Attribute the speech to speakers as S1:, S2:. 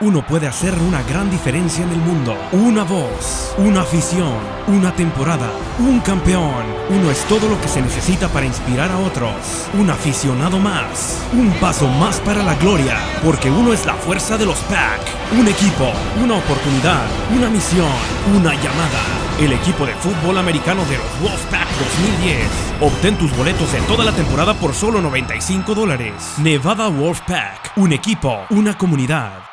S1: uno puede hacer una gran diferencia en el mundo. Una voz, una afición, una temporada, un campeón. Uno es todo lo que se necesita para inspirar a otros. Un aficionado más, un paso más para la gloria, porque uno es la fuerza de los Pack. Un equipo, una oportunidad, una misión, una llamada. El equipo de fútbol americano de los Wolfpack 2010. Obtén tus boletos de toda la temporada por solo $95. Nevada Wolfpack, un equipo, una comunidad.